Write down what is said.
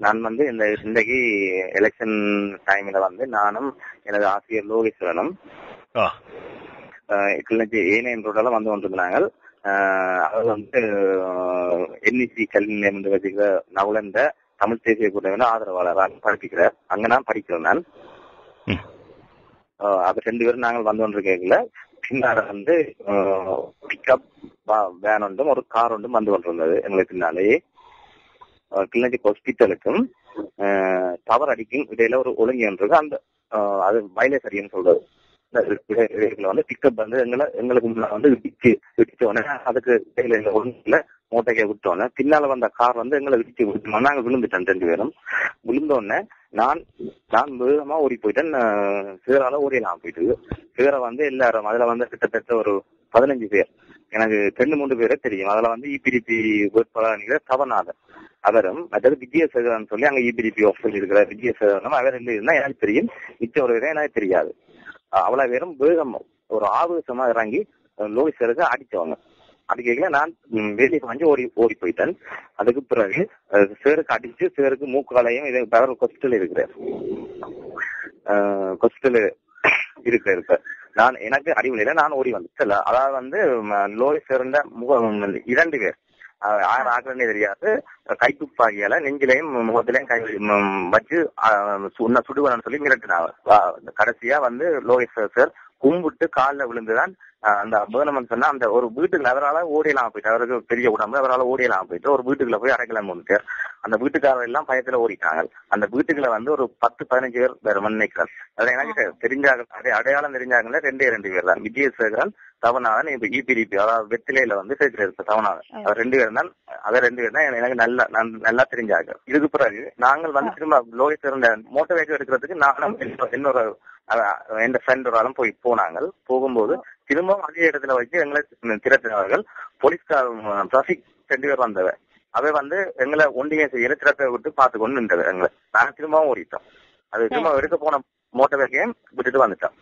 நான் வந்து இன்றைக்கு எலெக்ஷன் டைம்ல வந்து நானும் எனது ஆசிரியர் லோகேஸ்வரனும் கிளிநொச்சி ஏனையன் ரோடெல்லாம் வந்து கொண்டிருந்தாங்க. அவர் வந்து என்இசி கல்வி நிலையம் என்று வச்சுக்கிற நவலந்த தமிழ் தேசிய கூட்டமைப்பின் ஆதரவாளராக படிப்பிக்கிறார். அங்க நான் படிக்கிறேன். நான் அது 2 பேரும் நாங்கள் வந்து கொண்டிருக்கல. பின்னால வந்து பிக்அப் வேன் ஒன்றும் ஒரு கார் ஒன்றும் வந்து கொண்டிருந்தது. எங்களுக்கு பின்னாலேயே கிளிநொச்சி ஹாஸ்பிட்டலுக்கும் டவர் அடிக்கும் இடையில ஒரு ஒழுங்கி ஒன்று இருக்கு. அந்த அது வயலேசரின்னு சொல்றது. வந்து பிக்கப் வந்து எங்களுக்கு முன்னாடி வந்து இடிச்சோடனே அதுக்கு இடையில ஒழுங்குல மோட்டைக்கை விட்டோன்னே பின்னால வந்த கார் வந்து எங்களை இடிச்சு விட்டோம். நாங்க விழுந்துட்டோம் 2 பேரும். விழுந்தோடனே நான் வேகமா ஓடி போயிட்டேன். சேரால ஓடியலாம் போயிட்டு சேரை வந்து எல்லாரும் அதுல வந்து கிட்டத்தட்ட ஒரு 15 பேர். எனக்கு 2-3 பேரே தெரியும். அதுல வந்து இபிடிபி வேட்பாளர் தவநாதன் அவரும் அதாவது விஜயசேகரன் சொல்லி அங்க இபிடிபி ஆஃபீஸில் இருக்கிற விஜயசேகரனும் அவர் இருந்தா எனக்கு தெரியும். மிச்ச ஒரு பேரும் எனக்கு தெரியாது. அவ்வளவு பேரும் வேகம் ஒரு ஆவேசமா இறங்கி லோகேஸ்வருக்கு அடிச்சவங்க. அடிக்கல நான் வெளியே வந்து ஓடி போயிட்டேன். அதுக்கு பிறகு சேருக்கு அடிச்சு சேருக்கு மூக்காலையும் இது ஹாஸ்பிட்டல் இருக்கிறேன். ஹாஸ்பிட்டல் இருக்க நான் எனக்கு அடிவழியில நான் ஓடி வந்துட்டேன். அதாவது வந்து லோகேஸ்வரன் முகம் 2 பேர் யார் ஆக்குறதுனே தெரியாது. கைத்துப்பாகியால நெஞ்சிலையும் முகத்திலையும் கை வச்சு சுடுவனு சொல்லி மிரட்டினாங்க. கடைசியா வந்து லோகேஸ்வர் சார் கும்பிட்டு காலில் விழுந்துதான் அந்த பேர்னமன் சொன்னா அந்த ஒரு வீட்டுக்குள்ள அவரால் ஓடியலாம் போயிட்டு, அவருக்கு பெரிய உடம்பு, அவரால் ஓடியலாம் போயிட்டு ஒரு வீட்டுக்குள்ள போய் அடைக்கலாம்னு வந்துட்டார். அந்த வீட்டுக்காரர் எல்லாம் பயத்துல ஓடிட்டாங்க. அந்த வீட்டுக்குள்ள வந்து ஒரு 10-15 பேர் வேற நினைக்கிறார். அதுல எனக்கு தெரிஞ்சாங்க அடையாளம் தெரிஞ்சாங்கல்ல 2 பேர் தான். விஜயசேகரன் தவநாதன் இப்ப இபிடிபி அதாவது வெத்திலையில வந்து சேர்க்கிறார் தவநாதன். அவர் 2 பேர் தான். அதை 2 பேர் தான் எனக்கு நல்லா தெரிஞ்சாங்க. இதுக்கு பிறகு நாங்கள் வந்து திரும்ப லோகேஸ்வரன் மோட்டர் வெஹிக்கிள் எடுக்கிறதுக்கு நானும் இன்னொரு என் ஃப்ரெண்ட் ஒரு ஆளும் போனாங்க. போகும்போது திரும்பவும் அதே இடத்துல வச்சு எங்களை திரட்டினவர்கள் போலீஸ்கார் டிராபிக் 2 பேர் வந்தவ. அவை வந்து எங்களை ஒன்றிய செய்யல திரட்டை விட்டு பார்த்து கொண்டு நின்றது எங்களை. நாங்கள் திரும்பவும் ஓடிட்டோம். அது திரும்ப எடுக்க போன மோட்டர் வெஹிக்கிளையும் விட்டுட்டு வந்துட்டோம்.